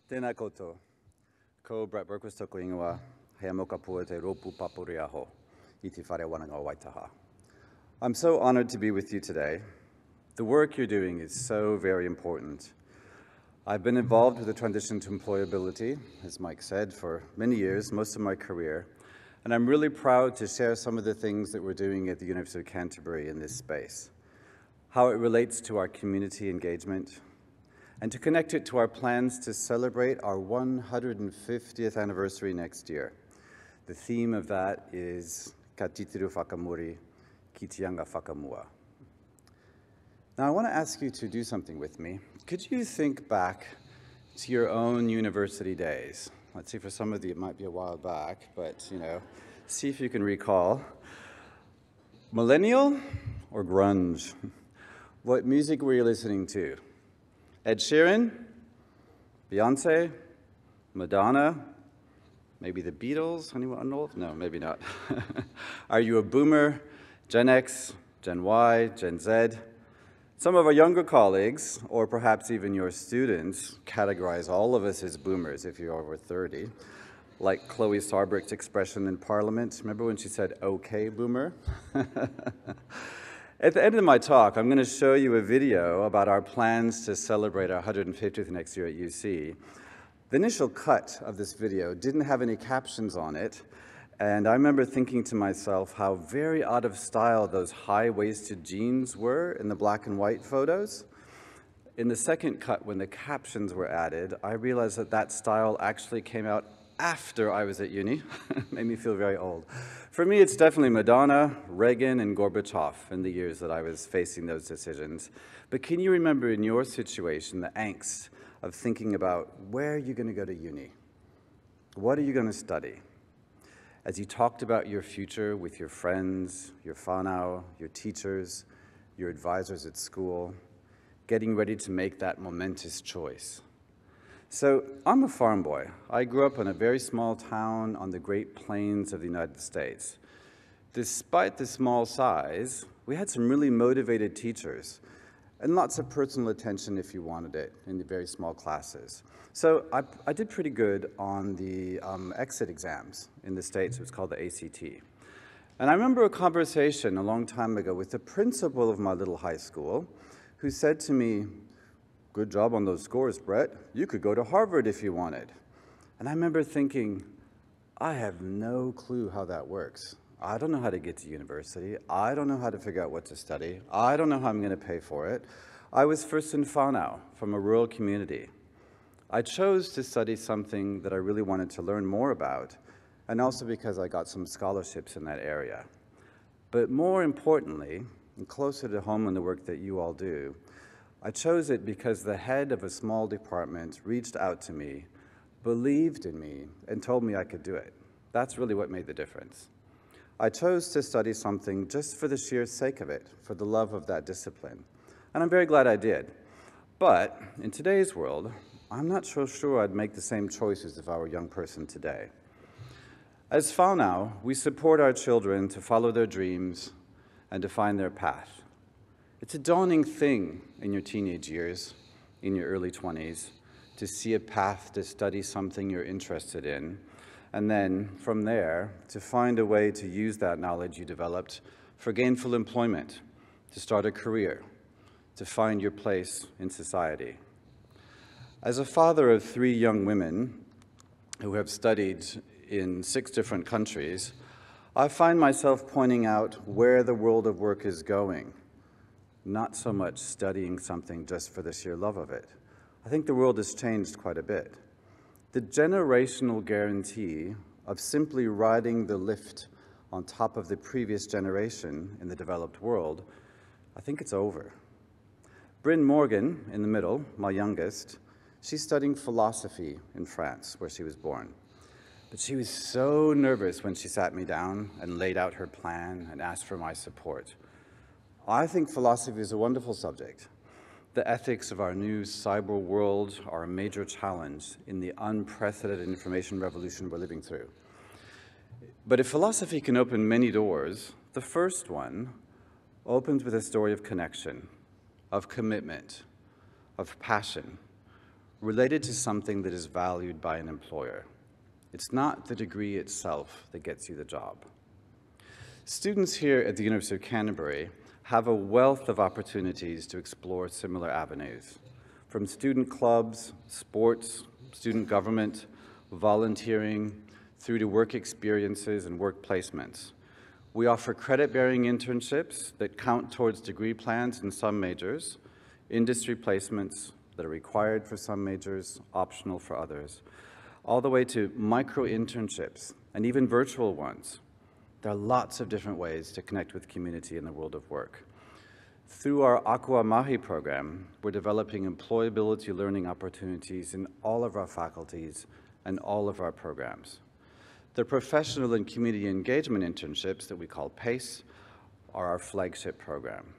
Tēnā koutou. Ko Berquist toko ingoa, hea moka pua te ropu papuri aho, I te whare wananga o Waitaha. I'm so honored to be with you today. The work you're doing is so very important. I've been involved with the transition to employability, as Mike said, for many years, most of my career, and I'm really proud to share some of the things that we're doing at the University of Canterbury in this space, how it relates to our community engagement, and to connect it to our plans to celebrate our 150th anniversary next year. The theme of that is Ka titiru whakamuri, ki te anga whakamua. Now I want to ask you to do something with me. Could you think back to your own university days? Let's see, for some of you it might be a while back, but see if you can recall. Millennial or grunge? What music were you listening to? Ed Sheeran, Beyonce, Madonna, maybe the Beatles? Anyone old? No, maybe not. Are you a boomer, Gen X, Gen Y, Gen Z? Some of our younger colleagues, or perhaps even your students, categorize all of us as boomers if you're over 30, like Chloe Sarbrick's expression in Parliament. Remember when she said, "Okay, boomer"? At the end of my talk, I'm going to show you a video about our plans to celebrate our 150th next year at UC. The initial cut of this video didn't have any captions on it, and I remember thinking to myself how very out of style those high-waisted jeans were in the black and white photos. In the second cut, when the captions were added, I realized that that style actually came out after I was at uni. Made me feel very old. For me, it's definitely Madonna, Reagan, and Gorbachev in the years that I was facing those decisions. But can you remember in your situation the angst of thinking about where you're going to go to uni? What are you going to study? As you talked about your future with your friends, your whānau, your teachers, your advisors at school, getting ready to make that momentous choice. So I'm a farm boy. I grew up in a very small town on the Great Plains of the United States. Despite the small size, we had some really motivated teachers and lots of personal attention if you wanted it in the very small classes. So I did pretty good on the exit exams in the States. It was called the ACT. And I remember a conversation a long time ago with the principal of my little high school who said to me, "Good job on those scores, Brett. You could go to Harvard if you wanted." And I remember thinking, I have no clue how that works. I don't know how to get to university. I don't know how to figure out what to study. I don't know how I'm going to pay for it. I was first in whānau from a rural community. I chose to study something that I really wanted to learn more about, and also because I got some scholarships in that area. But more importantly, and closer to home in the work that you all do, I chose it because the head of a small department reached out to me, believed in me, and told me I could do it. That's really what made the difference. I chose to study something just for the sheer sake of it, for the love of that discipline. And I'm very glad I did. But in today's world, I'm not so sure I'd make the same choices if I were a young person today. As whānau, we support our children to follow their dreams and to find their path. It's a daunting thing in your teenage years, in your early 20s, to see a path to study something you're interested in, and then from there, to find a way to use that knowledge you developed for gainful employment, to start a career, to find your place in society. As a father of 3 young women who have studied in 6 different countries, I find myself pointing out where the world of work is going, not so much studying something just for the sheer love of it. I think the world has changed quite a bit. The generational guarantee of simply riding the lift on top of the previous generation in the developed world, I think it's over. Bryn Morgan, in the middle, my youngest, she's studying philosophy in France, where she was born. But she was so nervous when she sat me down and laid out her plan and asked for my support. I think philosophy is a wonderful subject. The ethics of our new cyber world are a major challenge in the unprecedented information revolution we're living through. But if philosophy can open many doors, the first one opens with a story of connection, of commitment, of passion, related to something that is valued by an employer. It's not the degree itself that gets you the job. Students here at the University of Canterbury have a wealth of opportunities to explore similar avenues, from student clubs, sports, student government, volunteering, through to work experiences and work placements. We offer credit-bearing internships that count towards degree plans in some majors, industry placements that are required for some majors, optional for others, all the way to micro-internships and even virtual ones. There are lots of different ways to connect with community in the world of work. Through our Aqua Mahi program, we're developing employability learning opportunities in all of our faculties and all of our programs. The professional and community engagement internships that we call PACE are our flagship program.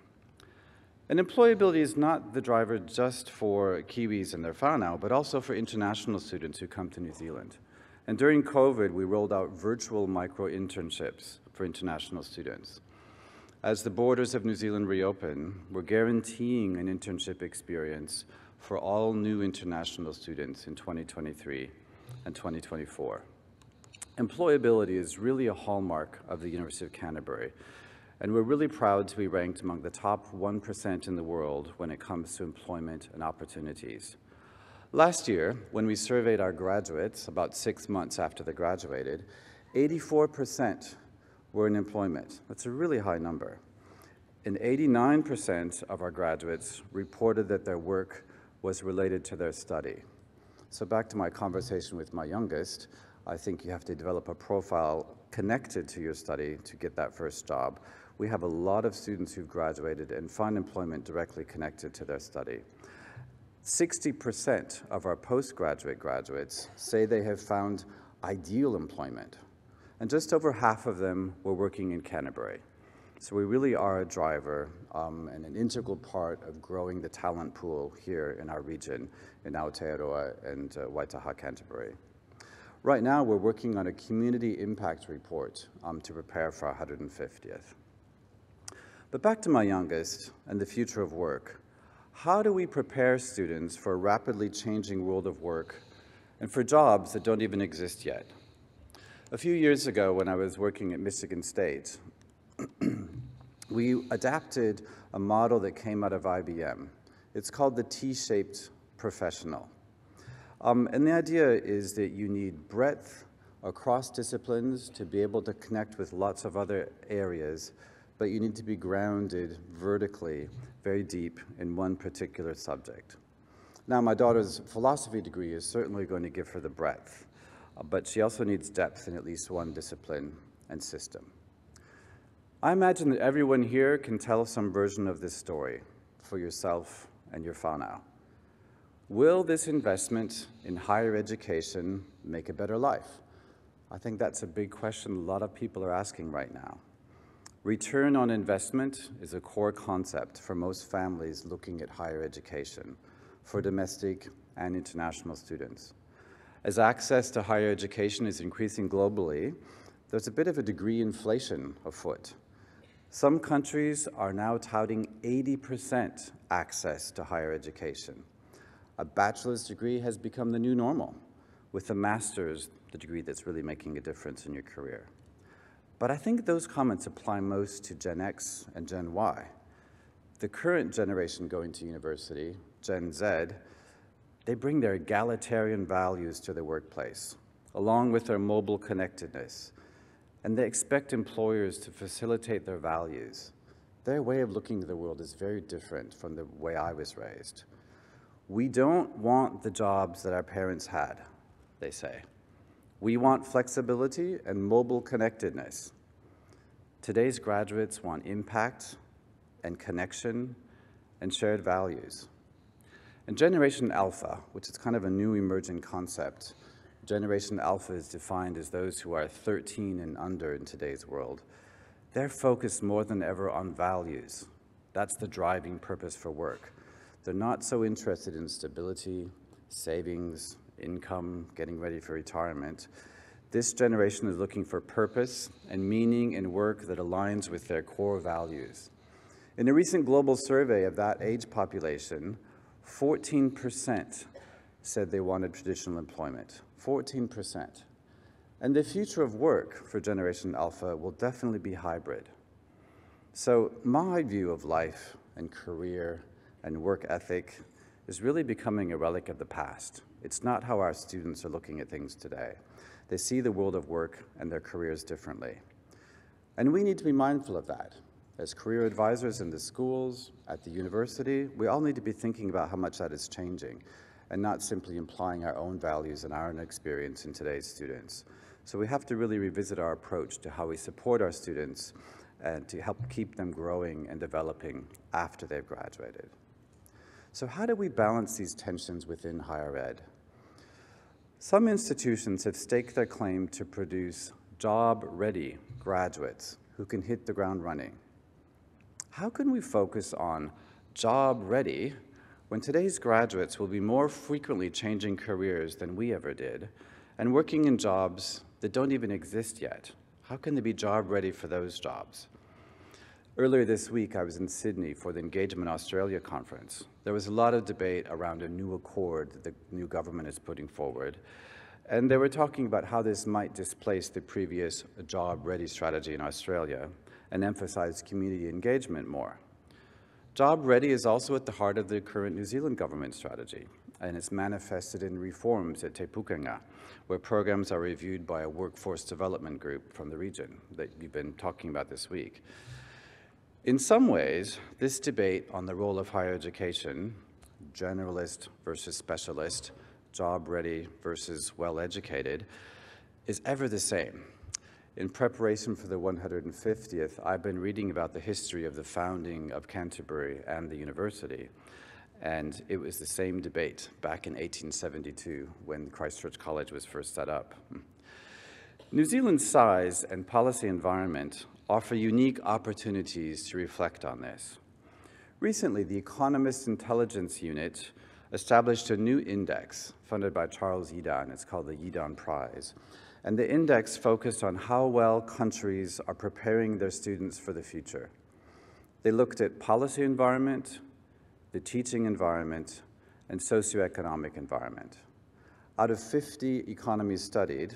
And employability is not the driver just for Kiwis and their whānau, but also for international students who come to New Zealand. And during COVID, we rolled out virtual micro-internships for international students. As the borders of New Zealand reopen, we're guaranteeing an internship experience for all new international students in 2023 and 2024. Employability is really a hallmark of the University of Canterbury, and we're really proud to be ranked among the top 1% in the world when it comes to employment and opportunities. Last year, when we surveyed our graduates about 6 months after they graduated, 84% were in employment. That's a really high number. And 89% of our graduates reported that their work was related to their study. So back to my conversation with my youngest, I think you have to develop a profile connected to your study to get that first job. We have a lot of students who've graduated and find employment directly connected to their study. 60% of our postgraduate graduates say they have found ideal employment, and just over half of them were working in Canterbury. So we really are a driver and an integral part of growing the talent pool here in our region, in Aotearoa and Waitaha, Canterbury. Right now, we're working on a community impact report to prepare for our 150th. But back to my youngest and the future of work. How do we prepare students for a rapidly changing world of work and for jobs that don't even exist yet? A few years ago, when I was working at Michigan State, we adapted a model that came out of IBM. It's called the T-shaped professional. And the idea is that you need breadth across disciplines to be able to connect with lots of other areas, but you need to be grounded vertically, very deep in one particular subject. Now, my daughter's philosophy degree is certainly going to give her the breadth, but she also needs depth in at least one discipline and system. I imagine that everyone here can tell some version of this story for yourself and your whānau. Will this investment in higher education make a better life? I think that's a big question a lot of people are asking right now. Return on investment is a core concept for most families looking at higher education, for domestic and international students. As access to higher education is increasing globally, there's a bit of a degree inflation afoot. Some countries are now touting 80% access to higher education. A bachelor's degree has become the new normal, with a master's, the degree that's really making a difference in your career. But I think those comments apply most to Gen X and Gen Y. The current generation going to university, Gen Z, they bring their egalitarian values to the workplace, along with their mobile connectedness, and they expect employers to facilitate their values. Their way of looking at the world is very different from the way I was raised. We don't want the jobs that our parents had, they say. We want flexibility and mobile connectedness. Today's graduates want impact and connection and shared values. And Generation Alpha, which is kind of a new emerging concept, Generation Alpha is defined as those who are 13 and under in today's world. They're focused more than ever on values. That's the driving purpose for work. They're not so interested in stability, savings, income, getting ready for retirement. This generation is looking for purpose and meaning in work that aligns with their core values. In a recent global survey of that age population, 14% said they wanted traditional employment, 14%. And the future of work for Generation Alpha will definitely be hybrid. So my view of life and career and work ethic is really becoming a relic of the past. It's not how our students are looking at things today. They see the world of work and their careers differently. And we need to be mindful of that. As career advisors in the schools, at the university, we all need to be thinking about how much that is changing and not simply implying our own values and our own experience in today's students. So we have to really revisit our approach to how we support our students and to help keep them growing and developing after they've graduated. So how do we balance these tensions within higher ed? Some institutions have staked their claim to produce job-ready graduates who can hit the ground running. How can we focus on job-ready when today's graduates will be more frequently changing careers than we ever did and working in jobs that don't even exist yet? How can they be job-ready for those jobs? Earlier this week, I was in Sydney for the Engagement Australia conference. There was a lot of debate around a new accord that the new government is putting forward, and they were talking about how this might displace the previous job-ready strategy in Australia and emphasize community engagement more. Job Ready is also at the heart of the current New Zealand government strategy, and it's manifested in reforms at Te Pukenga, where programs are reviewed by a workforce development group from the region that you've been talking about this week. In some ways, this debate on the role of higher education, generalist versus specialist, job ready versus well-educated, is ever the same. In preparation for the 150th, I've been reading about the history of the founding of Canterbury and the university, and it was the same debate back in 1872 when Christchurch College was first set up. New Zealand's size and policy environment offer unique opportunities to reflect on this. Recently, the Economist Intelligence Unit established a new index funded by Charles Yidan. It's called the Yidan Prize. And the index focused on how well countries are preparing their students for the future. They looked at policy environment, the teaching environment, and socioeconomic environment. Out of 50 economies studied,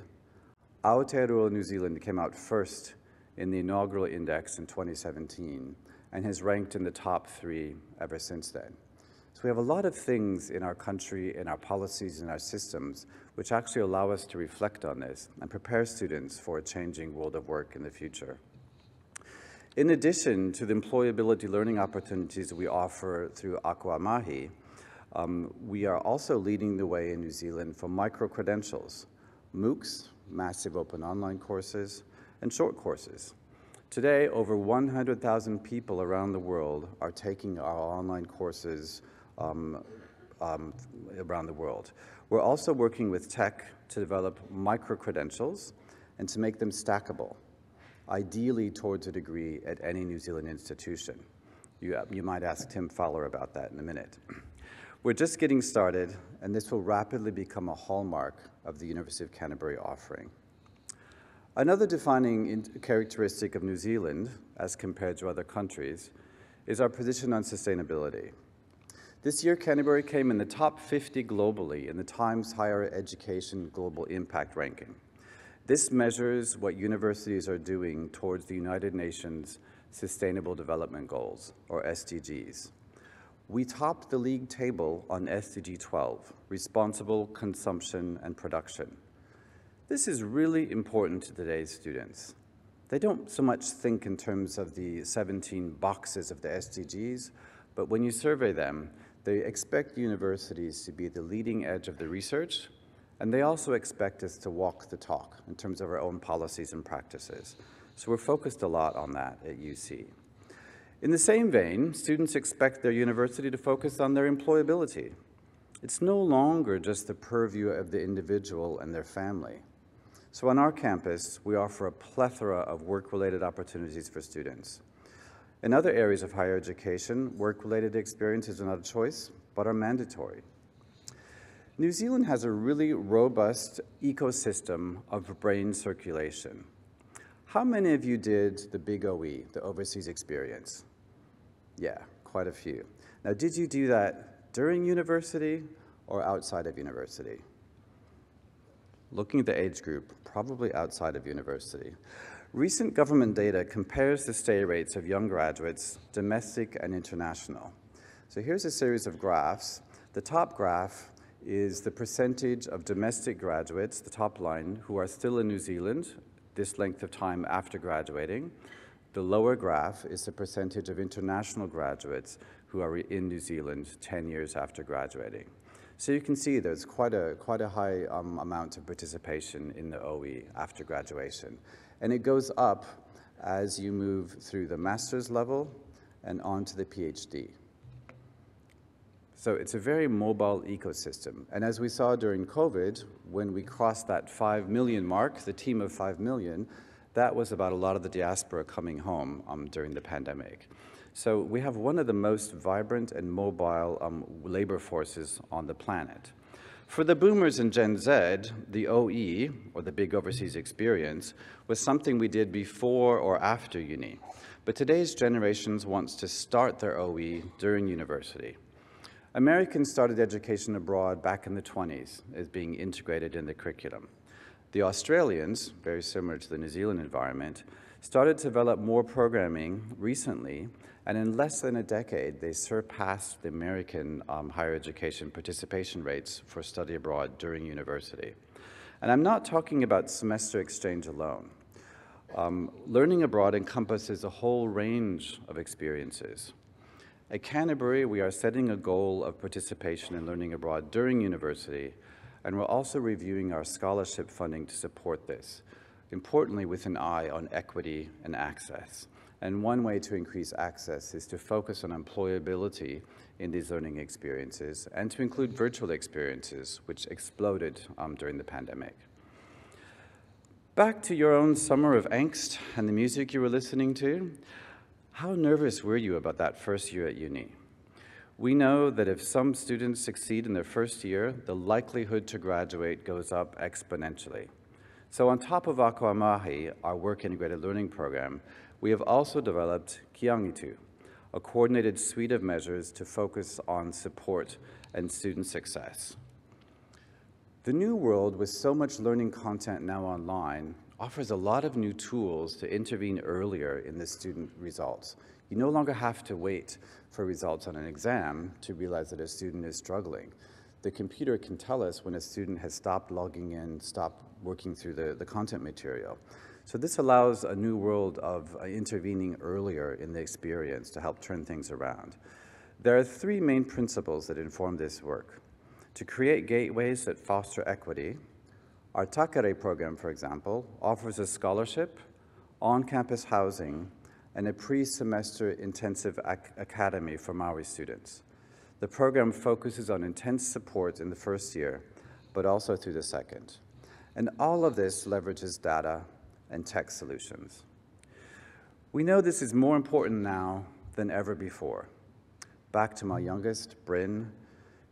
Aotearoa New Zealand came out first in the inaugural index in 2017 and has ranked in the top 3 ever since then. So we have a lot of things in our country, in our policies, in our systems, which actually allow us to reflect on this and prepare students for a changing world of work in the future. In addition to the employability learning opportunities we offer through Akua Mahi, we are also leading the way in New Zealand for micro-credentials, MOOCs, massive open online courses, and short courses. Today, over 100,000 people around the world are taking our online courses around the world. We're also working with tech to develop micro-credentials and to make them stackable, ideally towards a degree at any New Zealand institution. You might ask Tim Fowler about that in a minute. We're just getting started, and this will rapidly become a hallmark of the University of Canterbury offering. Another defining characteristic of New Zealand, as compared to other countries, is our position on sustainability. This year, Canterbury came in the top 50 globally in the Times Higher Education Global Impact Ranking. This measures what universities are doing towards the United Nations Sustainable Development Goals, or SDGs. We topped the league table on SDG 12, Responsible Consumption and Production. This is really important to today's students. They don't so much think in terms of the 17 boxes of the SDGs, but when you survey them, they expect universities to be at the leading edge of the research, and they also expect us to walk the talk in terms of our own policies and practices. So we're focused a lot on that at UC. In the same vein, students expect their university to focus on their employability. It's no longer just the purview of the individual and their family. So on our campus, we offer a plethora of work-related opportunities for students. In other areas of higher education, work-related experiences are not a choice, but are mandatory. New Zealand has a really robust ecosystem of brain circulation. How many of you did the big OE, the overseas experience? Yeah, quite a few. Now, did you do that during university or outside of university? Looking at the age group, probably outside of university. Recent government data compares the stay rates of young graduates, domestic and international. So here's a series of graphs. The top graph is the percentage of domestic graduates, the top line, who are still in New Zealand this length of time after graduating. The lower graph is the percentage of international graduates who are in New Zealand 10 years after graduating. So you can see there's quite a high amount of participation in the OE after graduation. And it goes up as you move through the master's level and on to the PhD. So it's a very mobile ecosystem. And as we saw during COVID, when we crossed that 5 million mark, the team of 5 million, that was about a lot of the diaspora coming home during the pandemic. So we have one of the most vibrant and mobile labor forces on the planet. For the boomers and Gen Z, the OE, or the big overseas experience, was something we did before or after uni. But today's generations wants to start their OE during university. Americans started education abroad back in the 20s as being integrated in the curriculum. The Australians, very similar to the New Zealand environment, started to develop more programming recently, and in less than a decade, they surpassed the American higher education participation rates for study abroad during university. And I'm not talking about semester exchange alone. Learning abroad encompasses a whole range of experiences. At Canterbury, we are setting a goal of participation in learning abroad during university, and we're also reviewing our scholarship funding to support this, importantly with an eye on equity and access. And one way to increase access is to focus on employability in these learning experiences and to include virtual experiences, which exploded during the pandemic. Back to your own summer of angst and the music you were listening to. How nervous were you about that first year at uni? We know that if some students succeed in their first year, the likelihood to graduate goes up exponentially. So on top of Akauamahi, our work integrated learning program, we have also developed Kiangitu, a coordinated suite of measures to focus on support and student success. The new world, with so much learning content now online, offers a lot of new tools to intervene earlier in the student results. You no longer have to wait for results on an exam to realize that a student is struggling. The computer can tell us when a student has stopped logging in, stopped working through the content material. So this allows a new world of intervening earlier in the experience to help turn things around. There are three main principles that inform this work: to create gateways that foster equity. Our Takare program, for example, offers a scholarship, on-campus housing, and a pre-semester intensive academy for Maori students. The program focuses on intense support in the first year, but also through the second. And all of this leverages data and tech solutions. We know this is more important now than ever before. Back to my youngest, Bryn.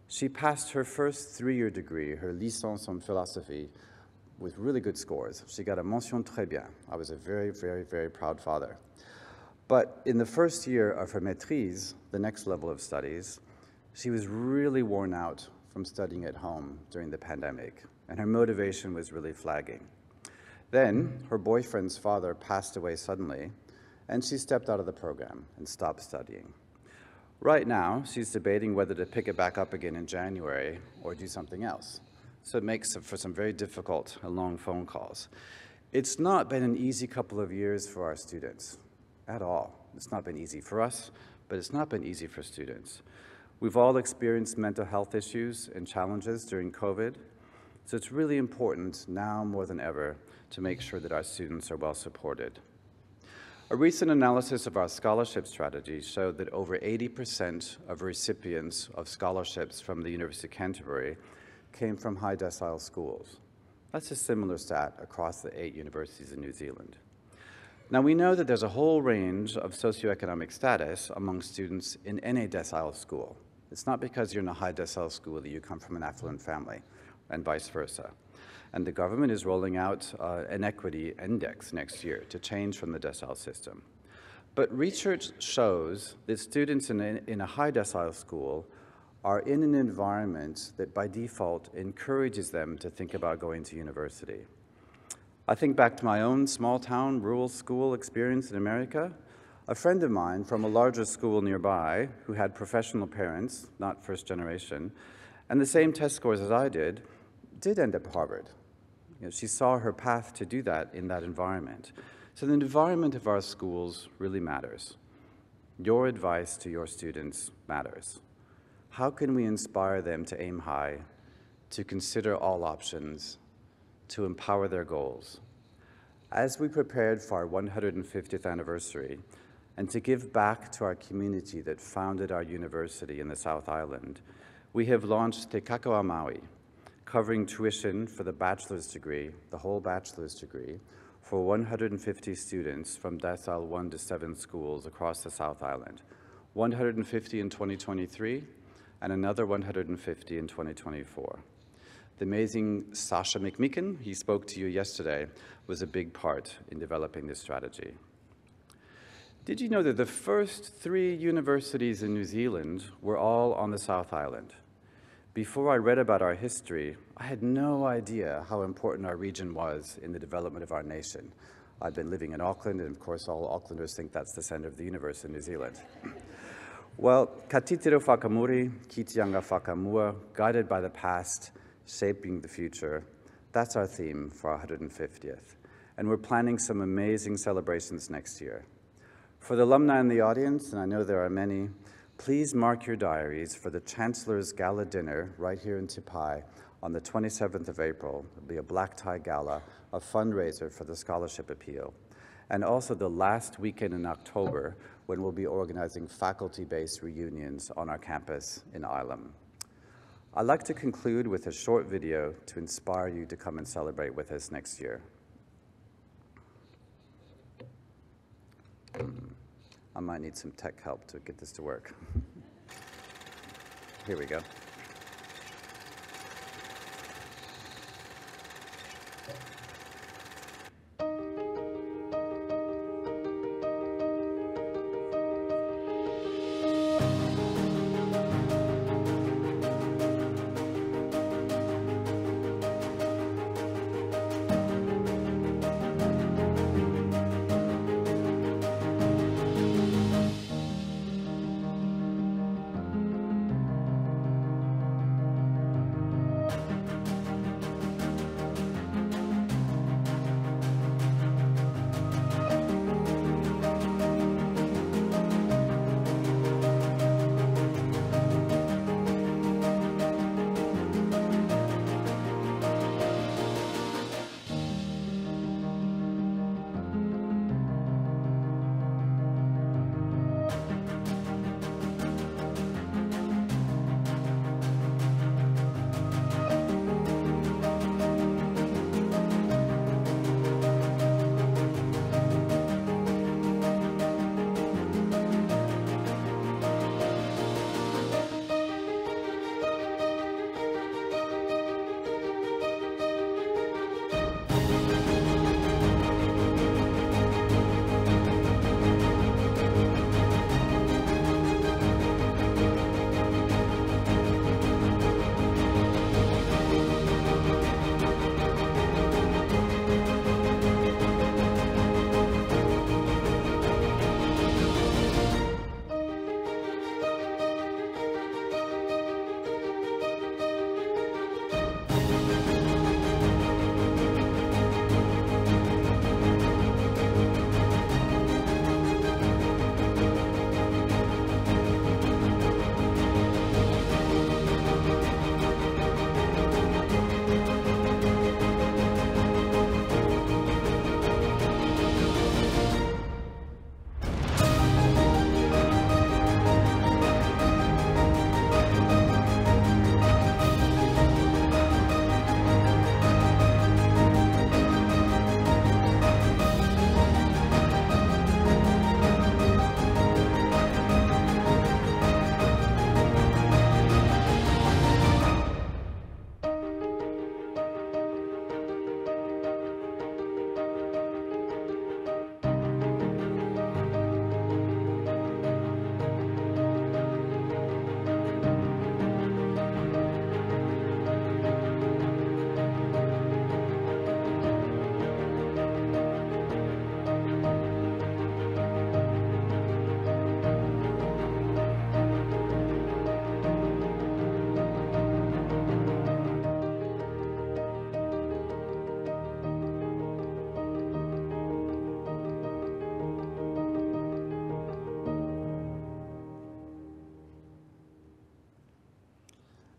She passed her first 3-year degree, her licence en philosophy, with really good scores. She got a mention très bien. I was a very, very, very proud father. But in the first year of her maîtrise, the next level of studies, she was really worn out from studying at home during the pandemic, and her motivation was really flagging. Then her boyfriend's father passed away suddenly, and she stepped out of the program and stopped studying. Right now, she's debating whether to pick it back up again in January or do something else. So it makes for some very difficult and long phone calls. It's not been an easy couple of years for our students at all. It's not been easy for us, but it's not been easy for students. We've all experienced mental health issues and challenges during COVID, so it's really important now more than ever to make sure that our students are well supported. A recent analysis of our scholarship strategy showed that over 80% of recipients of scholarships from the University of Canterbury came from high decile schools. That's a similar stat across the 8 universities in New Zealand. Now we know that there's a whole range of socioeconomic status among students in any decile school. It's not because you're in a high decile school that you come from an affluent family, and vice versa. And the government is rolling out an equity index next year to change from the decile system. But research shows that students in a high decile school are in an environment that by default encourages them to think about going to university. I think back to my own small town rural school experience in America. A friend of mine from a larger school nearby who had professional parents, not first generation, and the same test scores as I did end up at Harvard. She saw her path to do that in that environment. So the environment of our schools really matters. Your advice to your students matters. How can we inspire them to aim high, to consider all options, to empower their goals? As we prepared for our 150th anniversary, and to give back to our community that founded our university in the South Island, we have launched Te Kakao Maui, covering tuition for the bachelor's degree, the whole bachelor's degree, for 150 students from decile 1 to 7 schools across the South Island. 150 in 2023, and another 150 in 2024. The amazing Sasha McMeekin, he spoke to you yesterday, was a big part in developing this strategy. Did you know that the first 3 universities in New Zealand were all on the South Island? Before I read about our history, I had no idea how important our region was in the development of our nation. I've been living in Auckland, and of course all Aucklanders think that's the center of the universe in New Zealand. Well, ka titiro whakamuri, ki te anga whakamua, guided by the past, shaping the future. That's our theme for our 150th. And we're planning some amazing celebrations next year. For the alumni in the audience, and I know there are many, please mark your diaries for the Chancellor's Gala Dinner right here in Te Pai on the 27th of April. It'll be a black tie gala, a fundraiser for the Scholarship Appeal. And also the last weekend in October, when we'll be organizing faculty-based reunions on our campus in Ilam. I'd like to conclude with a short video to inspire you to come and celebrate with us next year. I might need some tech help to get this to work. Here we go.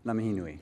Namahinui.